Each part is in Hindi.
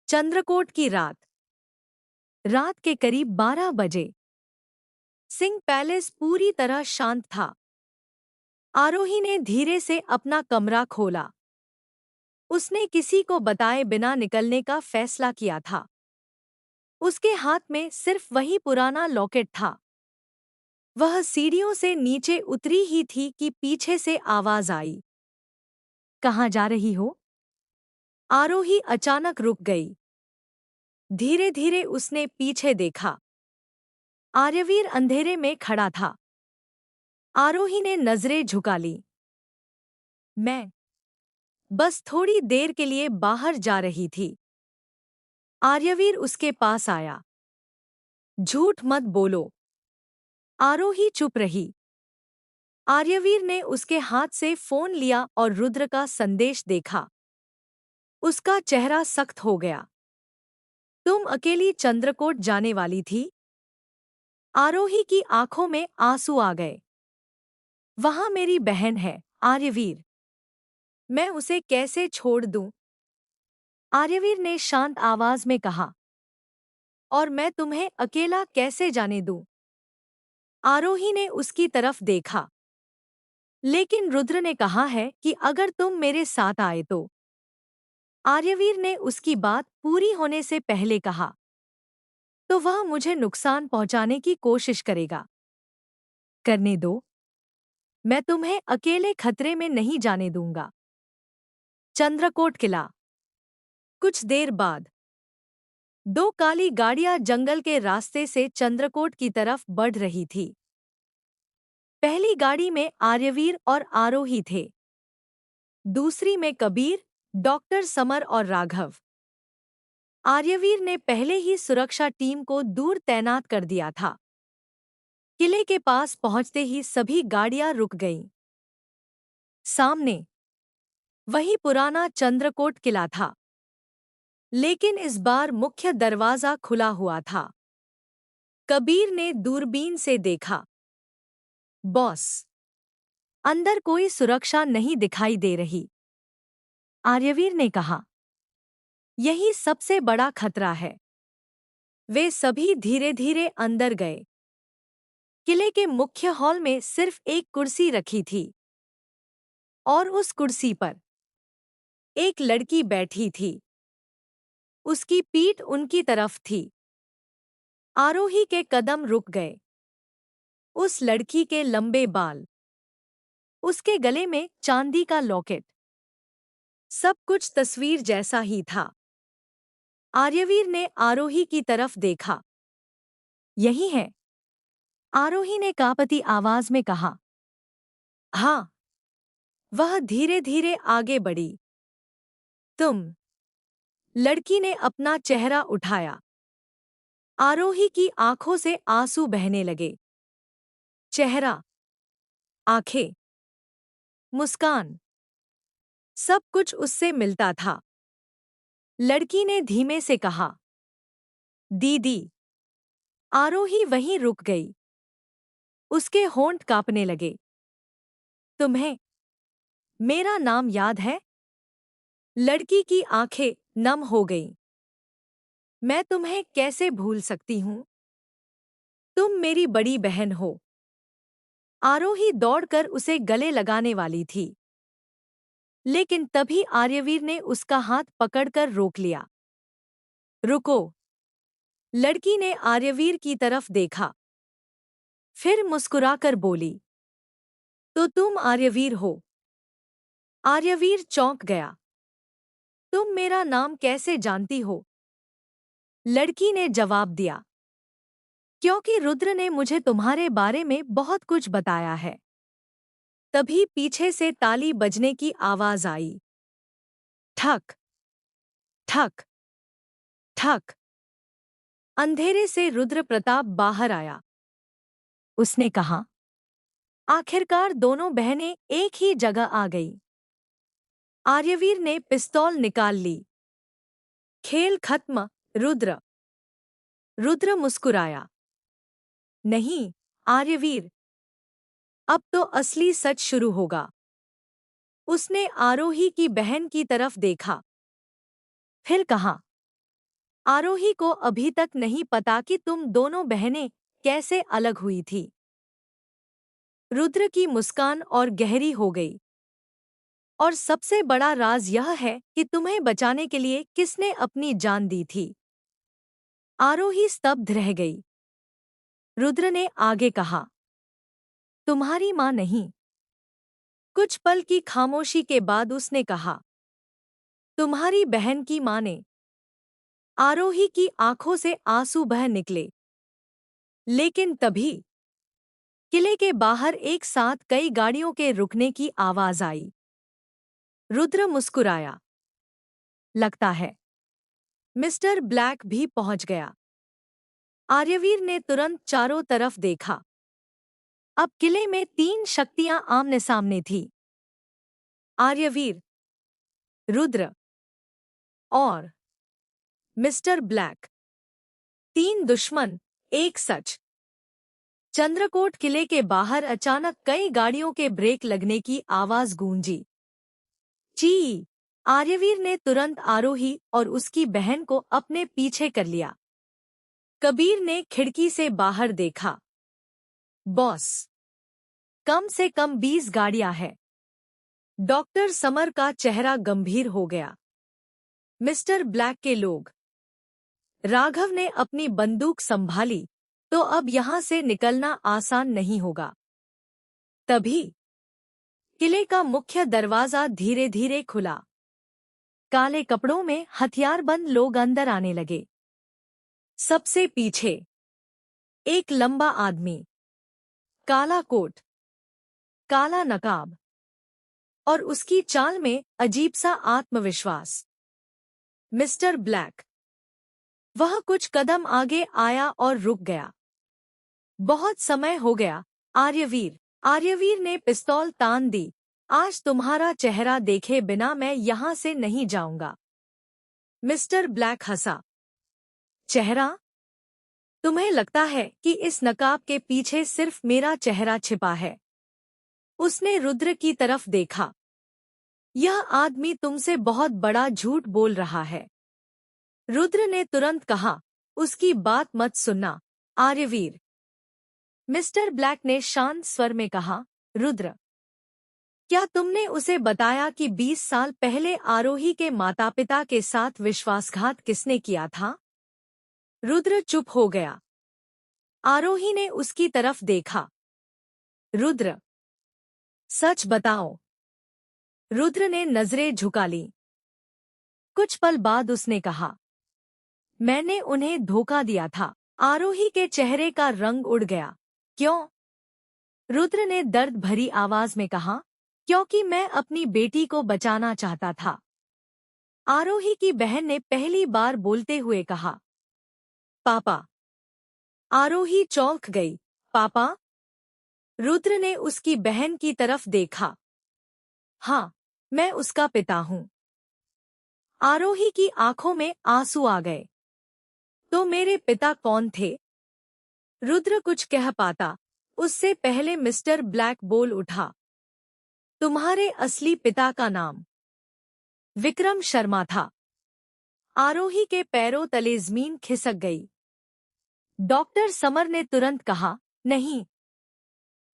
चंद्रकोट की रात। रात के करीब 12 बजे। सिंह पैलेस पूरी तरह शांत था। आरोही ने धीरे से अपना कमरा खोला। उसने किसी को बताए बिना निकलने का फैसला किया था। उसके हाथ में सिर्फ वही पुराना लॉकेट था। वह सीढ़ियों से नीचे उतरी ही थी कि पीछे से आवाज आई। कहाँ जा रही हो? आरोही अचानक रुक गई। धीरे धीरे उसने पीछे देखा। आर्यवीर अंधेरे में खड़ा था। आरोही ने नजरें झुका ली। मैं बस थोड़ी देर के लिए बाहर जा रही थी। आर्यवीर उसके पास आया। झूठ मत बोलो। आरोही चुप रही। आर्यवीर ने उसके हाथ से फोन लिया और रुद्र का संदेश देखा। उसका चेहरा सख्त हो गया। तुम अकेली चंद्रकोट जाने वाली थी? आरोही की आंखों में आंसू आ गए। वहां मेरी बहन है, आर्यवीर। मैं उसे कैसे छोड़ दूं? आर्यवीर ने शांत आवाज में कहा। और मैं तुम्हें अकेला कैसे जाने दूं? आरोही ने उसकी तरफ देखा। लेकिन रुद्र ने कहा है कि अगर तुम मेरे साथ आए तो। आर्यवीर ने उसकी बात पूरी होने से पहले कहा। तो वह मुझे नुकसान पहुंचाने की कोशिश करेगा। करने दो। मैं तुम्हें अकेले खतरे में नहीं जाने दूंगा। चंद्रकोट किला। कुछ देर बाद दो काली गाड़ियां जंगल के रास्ते से चंद्रकोट की तरफ बढ़ रही थी। पहली गाड़ी में आर्यवीर और आरोही थे। दूसरी में कबीर, डॉक्टर समर और राघव। आर्यवीर ने पहले ही सुरक्षा टीम को दूर तैनात कर दिया था। किले के पास पहुंचते ही सभी गाड़ियां रुक गईं। सामने वही पुराना चंद्रकोट किला था। लेकिन इस बार मुख्य दरवाजा खुला हुआ था। कबीर ने दूरबीन से देखा। बॉस, अंदर कोई सुरक्षा नहीं दिखाई दे रही। आर्यवीर ने कहा। यही सबसे बड़ा खतरा है। वे सभी धीरे धीरे अंदर गए। किले के मुख्य हॉल में सिर्फ एक कुर्सी रखी थी। और उस कुर्सी पर एक लड़की बैठी थी। उसकी पीठ उनकी तरफ थी। आरोही के कदम रुक गए। उस लड़की के लंबे बाल, उसके गले में चांदी का लॉकेट, सब कुछ तस्वीर जैसा ही था। आर्यवीर ने आरोही की तरफ देखा। यही है, आरोही ने कांपती आवाज में कहा। हाँ। वह धीरे धीरे आगे बढ़ी। तुम। लड़की ने अपना चेहरा उठाया। आरोही की आंखों से आंसू बहने लगे। चेहरा, आंखें, मुस्कान, सब कुछ उससे मिलता था। लड़की ने धीमे से कहा। दीदी। आरोही वहीं रुक गई। उसके होंठ कांपने लगे। तुम्हें मेरा नाम याद है? लड़की की आंखें नम हो गईं। मैं तुम्हें कैसे भूल सकती हूँ? तुम मेरी बड़ी बहन हो। आरोही दौड़कर उसे गले लगाने वाली थी। लेकिन तभी आर्यवीर ने उसका हाथ पकड़कर रोक लिया। रुको। लड़की ने आर्यवीर की तरफ देखा। फिर मुस्कुराकर बोली। तो तुम आर्यवीर हो? आर्यवीर चौंक गया। तुम मेरा नाम कैसे जानती हो? लड़की ने जवाब दिया। क्योंकि रुद्र ने मुझे तुम्हारे बारे में बहुत कुछ बताया है। तभी पीछे से ताली बजने की आवाज आई। ठक ठक ठक। अंधेरे से रुद्र प्रताप बाहर आया। उसने कहा। आखिरकार दोनों बहनें एक ही जगह आ गई। आर्यवीर ने पिस्तौल निकाल ली। खेल खत्म, रुद्र। रुद्र मुस्कुराया। नहीं, आर्यवीर। अब तो असली सच शुरू होगा। उसने आरोही की बहन की तरफ देखा। फिर कहा। आरोही को अभी तक नहीं पता कि तुम दोनों बहनें कैसे अलग हुई थी। रुद्र की मुस्कान और गहरी हो गई। और सबसे बड़ा राज यह है कि तुम्हें बचाने के लिए किसने अपनी जान दी थी। आरोही स्तब्ध रह गई। रुद्र ने आगे कहा, तुम्हारी माँ नहीं। कुछ पल की खामोशी के बाद उसने कहा, तुम्हारी बहन की माँ ने। आरोही की आंखों से आंसू बह निकले। लेकिन तभी किले के बाहर एक साथ कई गाड़ियों के रुकने की आवाज आई। रुद्र मुस्कुराया। लगता है मिस्टर ब्लैक भी पहुंच गया। आर्यवीर ने तुरंत चारों तरफ देखा। अब किले में 3 शक्तियां आमने सामने थी। आर्यवीर, रुद्र और मिस्टर ब्लैक। 3 दुश्मन, एक सच। चंद्रकोट किले के बाहर अचानक कई गाड़ियों के ब्रेक लगने की आवाज गूंजी। ची! आर्यवीर ने तुरंत आरोही और उसकी बहन को अपने पीछे कर लिया। कबीर ने खिड़की से बाहर देखा। बॉस, कम से कम 20 गाड़ियां हैं। डॉक्टर समर का चेहरा गंभीर हो गया। मिस्टर ब्लैक के लोग। राघव ने अपनी बंदूक संभाली, तो अब यहां से निकलना आसान नहीं होगा। तभी किले का मुख्य दरवाजा धीरे धीरे खुला। काले कपड़ों में हथियारबंद लोग अंदर आने लगे। सबसे पीछे एक लंबा आदमी, काला कोट, काला नकाब और उसकी चाल में अजीब सा आत्मविश्वास। Mister black. वह कुछ कदम आगे आया और रुक गया। बहुत समय हो गया, आर्यवीर। आर्यवीर ने पिस्तौल तान दी। आज तुम्हारा चेहरा देखे बिना मैं यहां से नहीं जाऊंगा। मिस्टर ब्लैक हंसा। चेहरा? तुम्हें लगता है कि इस नकाब के पीछे सिर्फ मेरा चेहरा छिपा है? उसने रुद्र की तरफ देखा। यह आदमी तुमसे बहुत बड़ा झूठ बोल रहा है। रुद्र ने तुरंत कहा, उसकी बात मत सुनना, आर्यवीर। मिस्टर ब्लैक ने शांत स्वर में कहा, रुद्र, क्या तुमने उसे बताया कि 20 साल पहले आरोही के माता-पिता के साथ विश्वासघात किसने किया था? रुद्र चुप हो गया। आरोही ने उसकी तरफ देखा। रुद्र, सच बताओ। रुद्र ने नजरें झुका ली। कुछ पल बाद उसने कहा, मैंने उन्हें धोखा दिया था। आरोही के चेहरे का रंग उड़ गया। क्यों? रुद्र ने दर्द भरी आवाज में कहा, क्योंकि मैं अपनी बेटी को बचाना चाहता था। आरोही की बहन ने पहली बार बोलते हुए कहा, पापा। आरोही चौंक गई। पापा? रुद्र ने उसकी बहन की तरफ देखा। हाँ, मैं उसका पिता हूँ। आरोही की आंखों में आंसू आ गए। तो मेरे पिता कौन थे? रुद्र कुछ कह पाता उससे पहले मिस्टर ब्लैक बोल उठा। तुम्हारे असली पिता का नाम विक्रम शर्मा था। आरोही के पैरों तले जमीन खिसक गई। डॉक्टर समर ने तुरंत कहा, नहीं।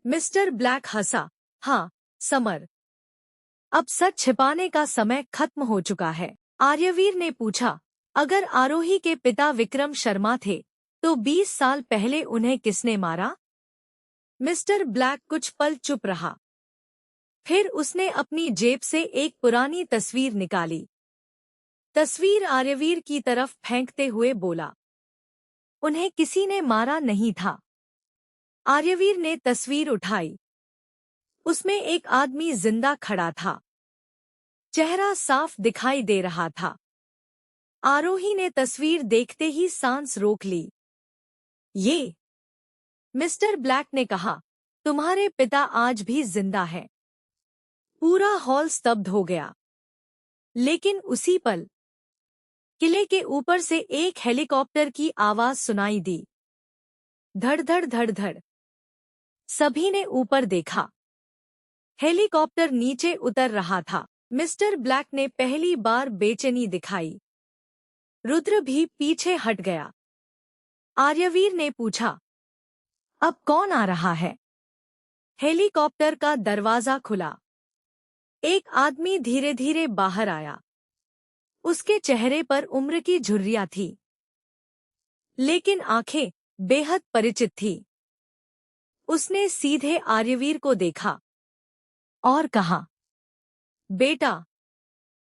मिस्टर ब्लैक हंसा। हाँ, समर। अब सच छिपाने का समय खत्म हो चुका है। आर्यवीर ने पूछा, अगर आरोही के पिता विक्रम शर्मा थे, तो 20 साल पहले उन्हें किसने मारा? मिस्टर ब्लैक कुछ पल चुप रहा। फिर उसने अपनी जेब से एक पुरानी तस्वीर निकाली। तस्वीर आर्यवीर की तरफ फेंकते हुए बोला, उन्हें किसी ने मारा नहीं था। आर्यवीर ने तस्वीर उठाई। उसमें एक आदमी जिंदा खड़ा था। चेहरा साफ दिखाई दे रहा था। आरोही ने तस्वीर देखते ही सांस रोक ली। ये, मिस्टर ब्लैक ने कहा, तुम्हारे पिता आज भी जिंदा है। पूरा हॉल स्तब्ध हो गया। लेकिन उसी पल किले के ऊपर से एक हेलीकॉप्टर की आवाज सुनाई दी। धड़ धड़ धड़ धड़। सभी ने ऊपर देखा। हेलीकॉप्टर नीचे उतर रहा था। मिस्टर ब्लैक ने पहली बार बेचैनी दिखाई। रुद्र भी पीछे हट गया। आर्यवीर ने पूछा, अब कौन आ रहा है? हेलीकॉप्टर का दरवाजा खुला। एक आदमी धीरे धीरे बाहर आया। उसके चेहरे पर उम्र की झुर्रियां थी, लेकिन आंखें बेहद परिचित थी। उसने सीधे आर्यवीर को देखा और कहा, बेटा।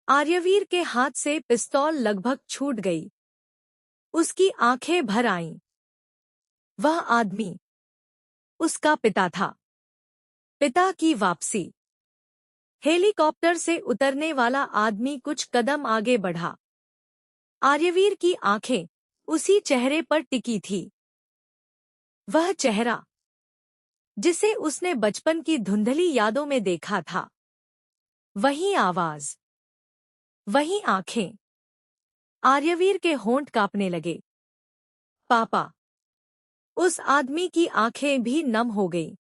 आर्यवीर के हाथ से पिस्तौल लगभग छूट गई। उसकी आंखें भर आईं। वह आदमी उसका पिता था। पिता की वापसी। हेलीकॉप्टर से उतरने वाला आदमी कुछ कदम आगे बढ़ा। आर्यवीर की आंखें उसी चेहरे पर टिकी थी। वह चेहरा जिसे उसने बचपन की धुंधली यादों में देखा था। वही आवाज, वही आंखें। आर्यवीर के होंठ कांपने लगे। पापा। उस आदमी की आंखें भी नम हो गईं।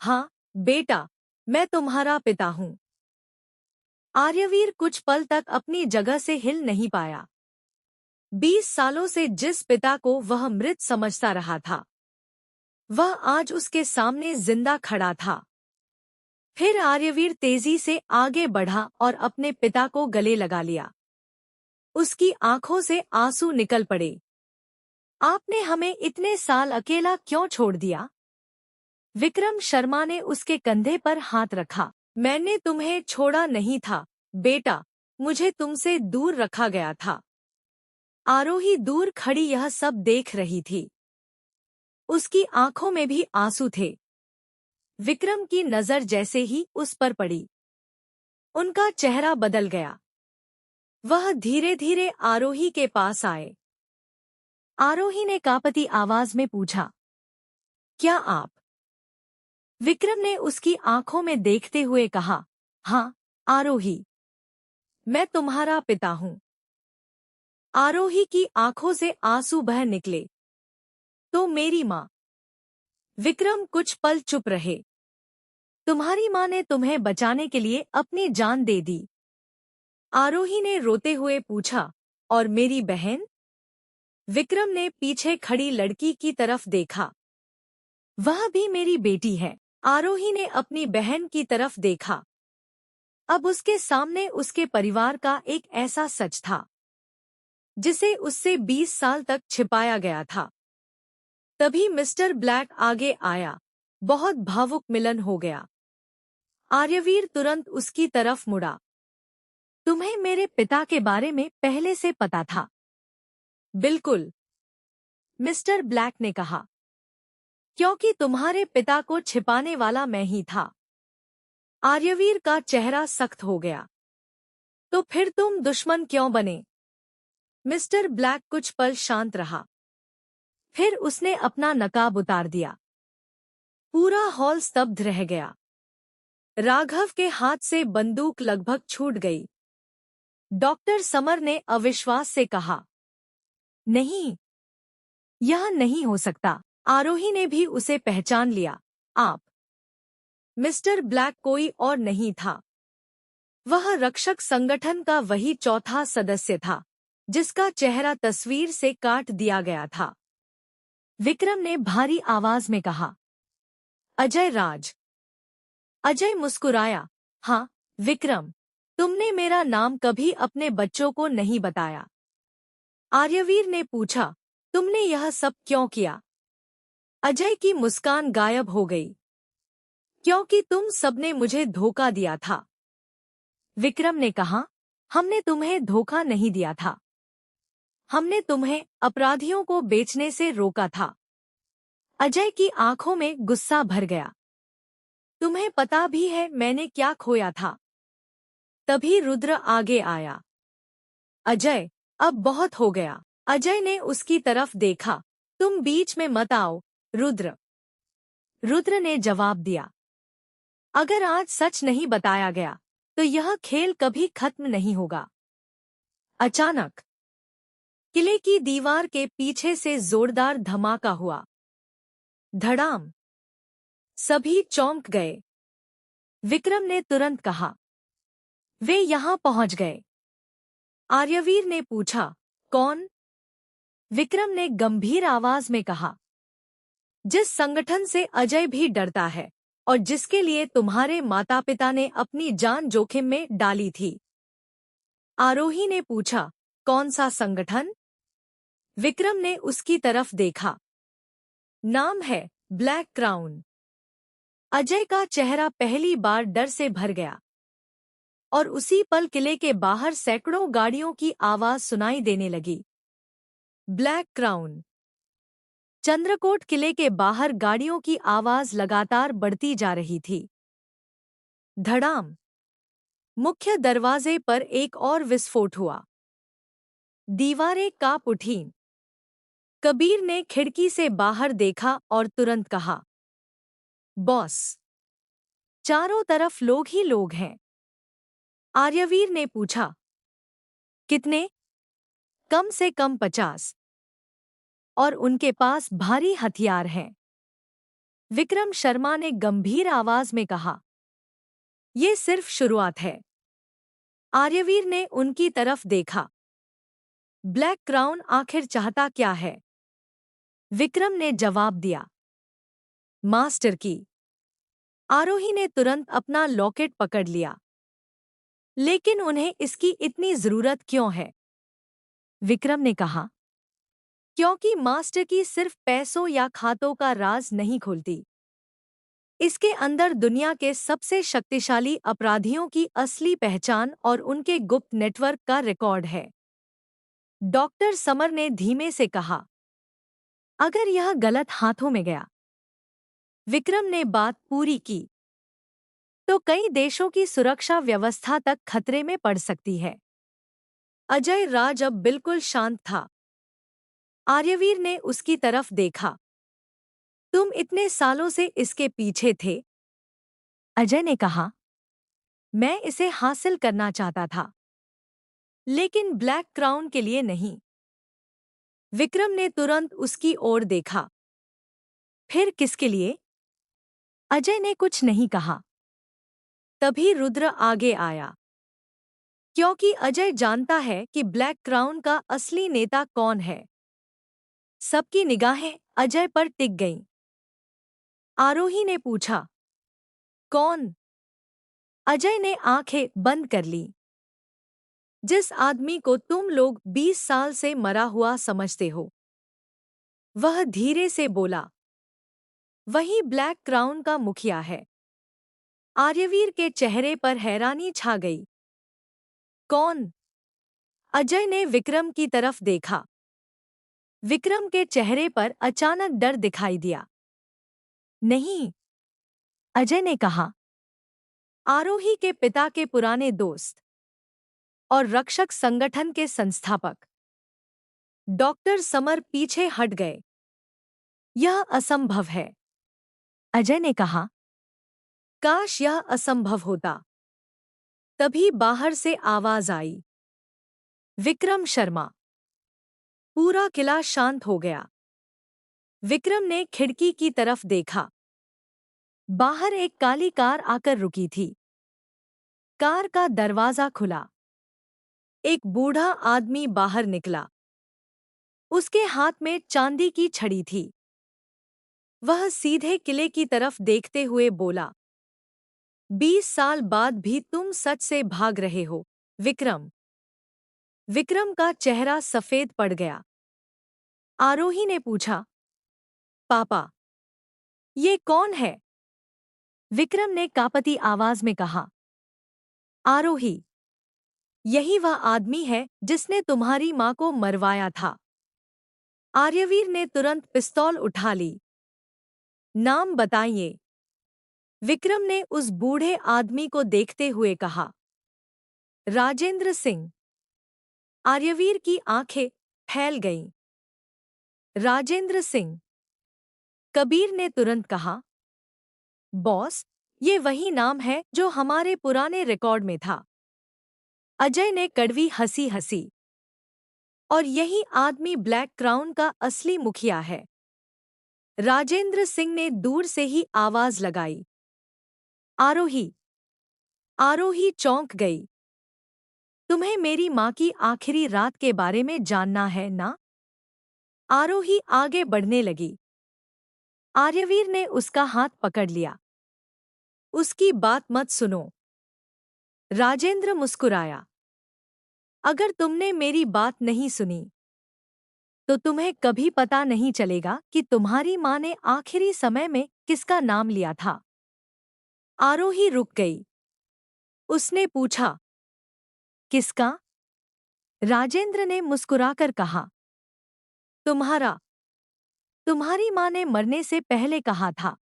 हाँ बेटा, मैं तुम्हारा पिता हूँ। आर्यवीर कुछ पल तक अपनी जगह से हिल नहीं पाया। 20 सालों से जिस पिता को वह मृत समझता रहा था, वह आज उसके सामने जिंदा खड़ा था। फिर आर्यवीर तेजी से आगे बढ़ा और अपने पिता को गले लगा लिया। उसकी आंखों से आंसू निकल पड़े। आपने हमें इतने साल अकेला क्यों छोड़ दिया? विक्रम शर्मा ने उसके कंधे पर हाथ रखा। मैंने तुम्हें छोड़ा नहीं था बेटा, मुझे तुमसे दूर रखा गया था। आरोही दूर खड़ी यह सब देख रही थी। उसकी आंखों में भी आंसू थे। विक्रम की नजर जैसे ही उस पर पड़ी, उनका चेहरा बदल गया। वह धीरे धीरे आरोही के पास आए। आरोही ने कांपती आवाज में पूछा, क्या आप? विक्रम ने उसकी आंखों में देखते हुए कहा, हाँ आरोही, मैं तुम्हारा पिता हूँ। आरोही की आंखों से आंसू बह निकले। तो मेरी माँ? विक्रम कुछ पल चुप रहे। तुम्हारी माँ ने तुम्हें बचाने के लिए अपनी जान दे दी। आरोही ने रोते हुए पूछा, और मेरी बहन? विक्रम ने पीछे खड़ी लड़की की तरफ देखा। वह भी मेरी बेटी है। आरोही ने अपनी बहन की तरफ देखा। अब उसके सामने उसके परिवार का एक ऐसा सच था जिसे उससे 20 साल तक छिपाया गया था। तभी मिस्टर ब्लैक आगे आया। बहुत भावुक मिलन हो गया। आर्यवीर तुरंत उसकी तरफ मुड़ा। तुम्हें मेरे पिता के बारे में पहले से पता था? बिल्कुल, मिस्टर ब्लैक ने कहा, क्योंकि तुम्हारे पिता को छिपाने वाला मैं ही था। आर्यवीर का चेहरा सख्त हो गया। तो फिर तुम दुश्मन क्यों बने? मिस्टर ब्लैक कुछ पल शांत रहा। फिर उसने अपना नकाब उतार दिया। पूरा हॉल स्तब्ध रह गया। राघव के हाथ से बंदूक लगभग छूट गई। डॉक्टर समर ने अविश्वास से कहा, नहीं, यह नहीं हो सकता। आरोही ने भी उसे पहचान लिया। आप? मिस्टर ब्लैक कोई और नहीं था। वह रक्षक संगठन का वही चौथा सदस्य था जिसका चेहरा तस्वीर से काट दिया गया था। विक्रम ने भारी आवाज में कहा, अजय राज। अजय मुस्कुराया। हाँ विक्रम, तुमने मेरा नाम कभी अपने बच्चों को नहीं बताया। आर्यवीर ने पूछा, तुमने यह सब क्यों किया? अजय की मुस्कान गायब हो गई। क्योंकि तुम सबने मुझे धोखा दिया था। विक्रम ने कहा, हमने तुम्हें धोखा नहीं दिया था। हमने तुम्हें अपराधियों को बेचने से रोका था। अजय की आंखों में गुस्सा भर गया। तुम्हें पता भी है मैंने क्या खोया था? तभी रुद्र आगे आया। अजय, अब बहुत हो गया। अजय ने उसकी तरफ देखा। तुम बीच में मत आओ, रुद्र। रुद्र ने जवाब दिया, अगर आज सच नहीं बताया गया तो यह खेल कभी खत्म नहीं होगा। अचानक किले की दीवार के पीछे से जोरदार धमाका हुआ। धड़ाम। सभी चौंक गए। विक्रम ने तुरंत कहा, वे यहां पहुंच गए। आर्यवीर ने पूछा, कौन? विक्रम ने गंभीर आवाज में कहा। जिस संगठन से अजय भी डरता है और जिसके लिए तुम्हारे माता पिता ने अपनी जान जोखिम में डाली थी। आरोही ने पूछा, कौन सा संगठन? विक्रम ने उसकी तरफ देखा। नाम है ब्लैक क्राउन। अजय का चेहरा पहली बार डर से भर गया और उसी पल किले के बाहर सैकड़ों गाड़ियों की आवाज सुनाई देने लगी। Black crown. चंद्रकोट किले के बाहर गाड़ियों की आवाज लगातार बढ़ती जा रही थी। धड़ाम। मुख्य दरवाजे पर एक और विस्फोट हुआ। दीवारें कांप उठीं। कबीर ने खिड़की से बाहर देखा और तुरंत कहा, बॉस, चारों तरफ लोग ही लोग हैं। आर्यवीर ने पूछा, कितने? कम से कम 50। और उनके पास भारी हथियार हैं। विक्रम शर्मा ने गंभीर आवाज में कहा, यह सिर्फ शुरुआत है। आर्यवीर ने उनकी तरफ देखा। ब्लैक क्राउन आखिर चाहता क्या है? विक्रम ने जवाब दिया, मास्टर की। आरोही ने तुरंत अपना लॉकेट पकड़ लिया। लेकिन उन्हें इसकी इतनी जरूरत क्यों है? विक्रम ने कहा, क्योंकि मास्टर की सिर्फ पैसों या खातों का राज नहीं खुलती। इसके अंदर दुनिया के सबसे शक्तिशाली अपराधियों की असली पहचान और उनके गुप्त नेटवर्क का रिकॉर्ड है। डॉक्टर समर ने धीमे से कहा, अगर यह गलत हाथों में गया, विक्रम ने बात पूरी की, तो कई देशों की सुरक्षा व्यवस्था तक खतरे में पड़ सकती है। अजय राज अब बिल्कुल शांत था। आर्यवीर ने उसकी तरफ देखा। तुम इतने सालों से इसके पीछे थे? अजय ने कहा, मैं इसे हासिल करना चाहता था, लेकिन ब्लैक क्राउन के लिए नहीं। विक्रम ने तुरंत उसकी ओर देखा। फिर किसके लिए? अजय ने कुछ नहीं कहा। तभी रुद्र आगे आया। क्योंकि अजय जानता है कि ब्लैक क्राउन का असली नेता कौन है। सबकी निगाहें अजय पर टिक गईं। आरोही ने पूछा, कौन? अजय ने आंखें बंद कर लीं। जिस आदमी को तुम लोग 20 साल से मरा हुआ समझते हो। वह धीरे से बोला, वही ब्लैक क्राउन का मुखिया है। आर्यवीर के चेहरे पर हैरानी छा गई। कौन? अजय ने विक्रम की तरफ देखा। विक्रम के चेहरे पर अचानक डर दिखाई दिया। नहीं, अजय ने कहा, आरोही के पिता के पुराने दोस्त और रक्षक संगठन के संस्थापक। डॉक्टर समर पीछे हट गए। यह असंभव है, अजय ने कहा। काश यह असंभव होता। तभी बाहर से आवाज आई, विक्रम शर्मा। पूरा किला शांत हो गया। विक्रम ने खिड़की की तरफ देखा। बाहर एक काली कार आकर रुकी थी। कार का दरवाजा खुला। एक बूढ़ा आदमी बाहर निकला। उसके हाथ में चांदी की छड़ी थी। वह सीधे किले की तरफ देखते हुए बोला, 20 साल बाद भी तुम सच से भाग रहे हो, विक्रम। विक्रम का चेहरा सफेद पड़ गया। आरोही ने पूछा, पापा, ये कौन है? विक्रम ने कांपती आवाज में कहा, आरोही, यही वह आदमी है जिसने तुम्हारी मां को मरवाया था। आर्यवीर ने तुरंत पिस्तौल उठा ली। नाम बताइए। विक्रम ने उस बूढ़े आदमी को देखते हुए कहा, राजेंद्र सिंह। आर्यवीर की आंखें फैल गईं। राजेंद्र सिंह। कबीर ने तुरंत कहा, बॉस, ये वही नाम है जो हमारे पुराने रिकॉर्ड में था। अजय ने कड़वी हंसी हंसी। और यही आदमी ब्लैक क्राउन का असली मुखिया है। राजेंद्र सिंह ने दूर से ही आवाज लगाई, आरोही। आरोही चौंक गई। तुम्हें मेरी माँ की आखिरी रात के बारे में जानना है ना? आरोही आगे बढ़ने लगी। आर्यवीर ने उसका हाथ पकड़ लिया। उसकी बात मत सुनो। राजेंद्र मुस्कुराया। अगर तुमने मेरी बात नहीं सुनी तो तुम्हें कभी पता नहीं चलेगा कि तुम्हारी माँ ने आखिरी समय में किसका नाम लिया था। आरोही रुक गई। उसने पूछा, किसका? राजेंद्र ने मुस्कुराकर कहा, तुम्हारा। तुम्हारी माँ ने मरने से पहले कहा था,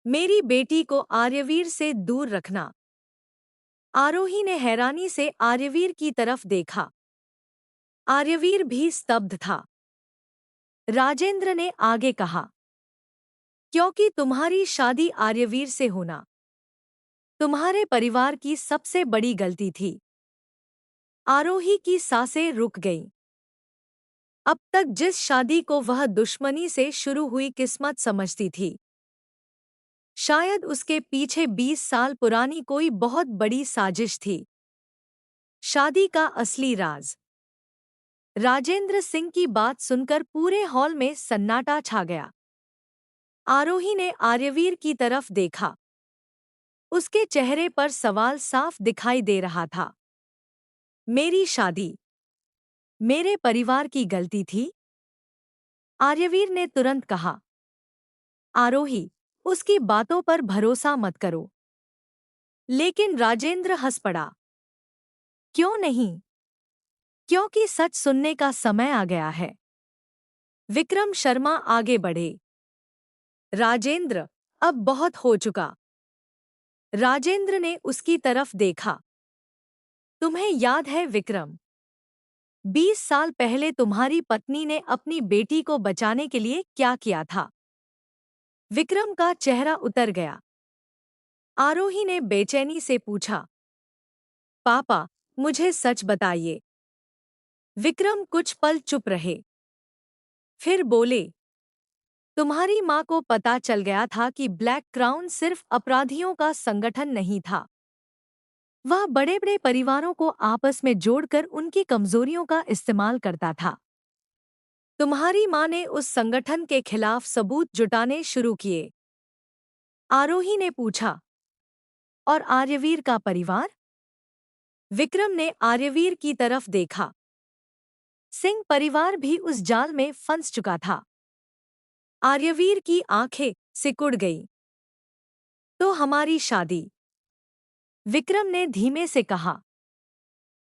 मेरी बेटी को आर्यवीर से दूर रखना। आरोही ने हैरानी से आर्यवीर की तरफ देखा। आर्यवीर भी स्तब्ध था। राजेंद्र ने आगे कहा, क्योंकि तुम्हारी शादी आर्यवीर से होना तुम्हारे परिवार की सबसे बड़ी गलती थी। आरोही की सांसें रुक गईं। अब तक जिस शादी को वह दुश्मनी से शुरू हुई किस्मत समझती थी, शायद उसके पीछे 20 साल पुरानी कोई बहुत बड़ी साजिश थी। शादी का असली राज। राजेंद्र सिंह की बात सुनकर पूरे हॉल में सन्नाटा छा गया। आरोही ने आर्यवीर की तरफ देखा। उसके चेहरे पर सवाल साफ दिखाई दे रहा था। मेरी शादी मेरे परिवार की गलती थी? आर्यवीर ने तुरंत कहा। आरोही, उसकी बातों पर भरोसा मत करो। लेकिन राजेंद्र हंस पड़ा। क्यों नहीं? क्योंकि सच सुनने का समय आ गया है। विक्रम शर्मा आगे बढ़े। राजेंद्र, अब बहुत हो चुका। राजेंद्र ने उसकी तरफ देखा। तुम्हें याद है विक्रम, 20 साल पहले तुम्हारी पत्नी ने अपनी बेटी को बचाने के लिए क्या किया था? विक्रम का चेहरा उतर गया। आरोही ने बेचैनी से पूछा, पापा, मुझे सच बताइए। विक्रम कुछ पल चुप रहे। फिर बोले, तुम्हारी माँ को पता चल गया था कि ब्लैक क्राउन सिर्फ अपराधियों का संगठन नहीं था। वह बड़े बड़े परिवारों को आपस में जोड़कर उनकी कमजोरियों का इस्तेमाल करता था। तुम्हारी माँ ने उस संगठन के खिलाफ सबूत जुटाने शुरू किए। आरोही ने पूछा, और आर्यवीर का परिवार? विक्रम ने आर्यवीर की तरफ देखा। सिंह परिवार भी उस जाल में फंस चुका था। आर्यवीर की आंखें सिकुड़ गईं। तो हमारी शादी, विक्रम ने धीमे से कहा,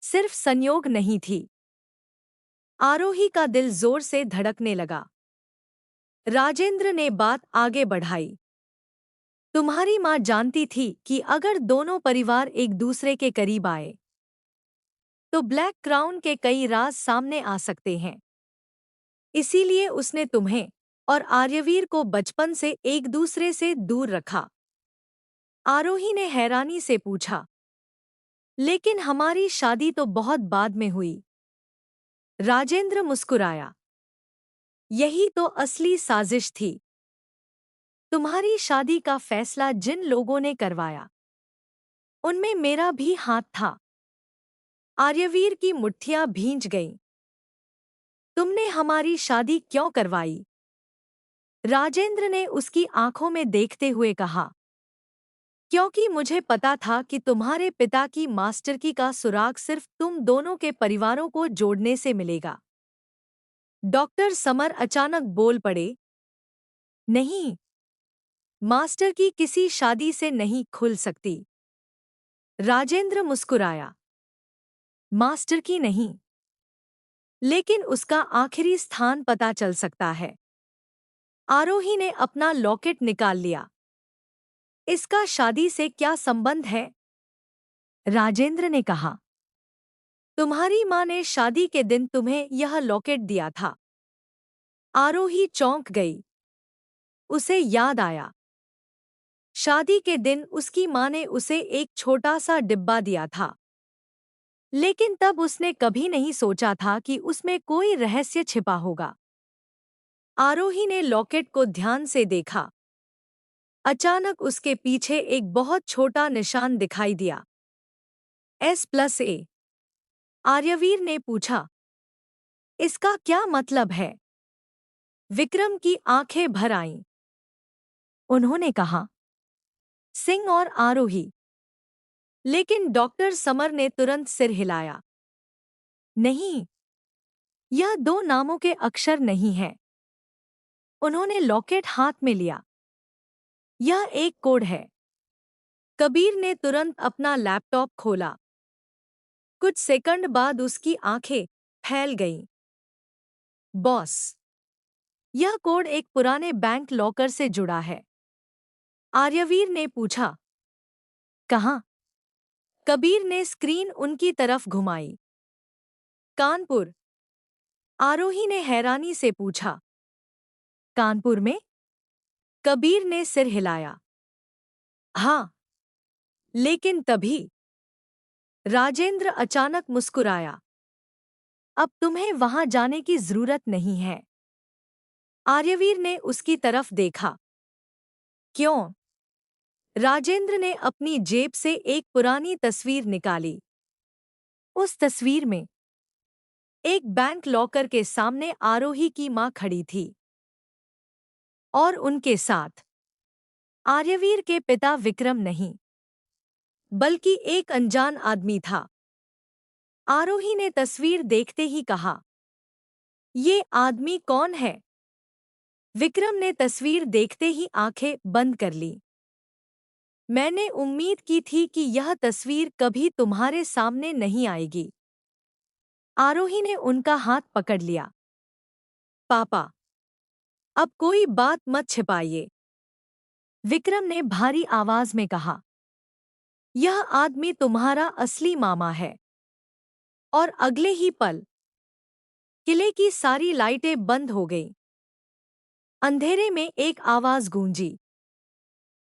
सिर्फ संयोग नहीं थी। आरोही का दिल जोर से धड़कने लगा। राजेंद्र ने बात आगे बढ़ाई। तुम्हारी माँ जानती थी कि अगर दोनों परिवार एक दूसरे के करीब आए तो ब्लैक क्राउन के कई राज सामने आ सकते हैं। इसीलिए उसने तुम्हें और आर्यवीर को बचपन से एक दूसरे से दूर रखा। आरोही ने हैरानी से पूछा, लेकिन हमारी शादी तो बहुत बाद में हुई। राजेंद्र मुस्कुराया। यही तो असली साजिश थी। तुम्हारी शादी का फैसला जिन लोगों ने करवाया उनमें मेरा भी हाथ था। आर्यवीर की मुट्ठियां भींच गईं। तुमने हमारी शादी क्यों करवाई? राजेंद्र ने उसकी आंखों में देखते हुए कहा, क्योंकि मुझे पता था कि तुम्हारे पिता की मास्टरकी का सुराग सिर्फ तुम दोनों के परिवारों को जोड़ने से मिलेगा। डॉक्टर समर अचानक बोल पड़े, नहीं, मास्टर की किसी शादी से नहीं खुल सकती। राजेंद्र मुस्कुराया। मास्टर की नहीं, लेकिन उसका आखिरी स्थान पता चल सकता है। आरोही ने अपना लॉकेट निकाल लिया। इसका शादी से क्या संबंध है? राजेंद्र ने कहा, तुम्हारी माँ ने शादी के दिन तुम्हें यह लॉकेट दिया था। आरोही चौंक गई। उसे याद आया, शादी के दिन उसकी माँ ने उसे एक छोटा सा डिब्बा दिया था, लेकिन तब उसने कभी नहीं सोचा था कि उसमें कोई रहस्य छिपा होगा। आरोही ने लॉकेट को ध्यान से देखा। अचानक उसके पीछे एक बहुत छोटा निशान दिखाई दिया। S+A। आर्यवीर ने पूछा, इसका क्या मतलब है? विक्रम की आंखें भर आईं। उन्होंने कहा, सिंह और आरोही। लेकिन डॉक्टर समर ने तुरंत सिर हिलाया। नहीं, यह दो नामों के अक्षर नहीं है। उन्होंने लॉकेट हाथ में लिया। यह एक कोड है। कबीर ने तुरंत अपना लैपटॉप खोला। कुछ सेकंड बाद उसकी आंखें फैल गईं। बॉस, यह कोड एक पुराने बैंक लॉकर से जुड़ा है। आर्यवीर ने पूछा, कहाँ? कबीर ने स्क्रीन उनकी तरफ घुमाई। कानपुर। आरोही ने हैरानी से पूछा, कानपुर में? कबीर ने सिर हिलाया। हाँ, लेकिन तभी राजेंद्र अचानक मुस्कुराया। अब तुम्हें वहां जाने की जरूरत नहीं है। आर्यवीर ने उसकी तरफ देखा। क्यों? राजेंद्र ने अपनी जेब से एक पुरानी तस्वीर निकाली। उस तस्वीर में एक बैंक लॉकर के सामने आरोही की मां खड़ी थी और उनके साथ आर्यवीर के पिता विक्रम नहीं, बल्कि एक अनजान आदमी था। आरोही ने तस्वीर देखते ही कहा, ये आदमी कौन है? विक्रम ने तस्वीर देखते ही आंखें बंद कर ली। मैंने उम्मीद की थी कि यह तस्वीर कभी तुम्हारे सामने नहीं आएगी। आरोही ने उनका हाथ पकड़ लिया। पापा, अब कोई बात मत छिपाइए, विक्रम ने भारी आवाज में कहा। यह आदमी तुम्हारा असली मामा है। और अगले ही पल किले की सारी लाइटें बंद हो गईं। अंधेरे में एक आवाज गूंजी।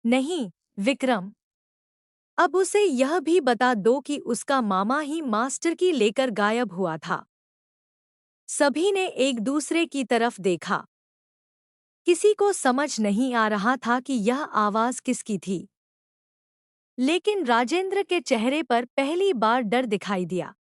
नहीं, विक्रम, अब उसे यह भी बता दो कि उसका मामा ही मास्टर की लेकर गायब हुआ था। सभी ने एक दूसरे की तरफ देखा। किसी को समझ नहीं आ रहा था कि यह आवाज किसकी थी। लेकिन राजेंद्र के चेहरे पर पहली बार डर दिखाई दिया।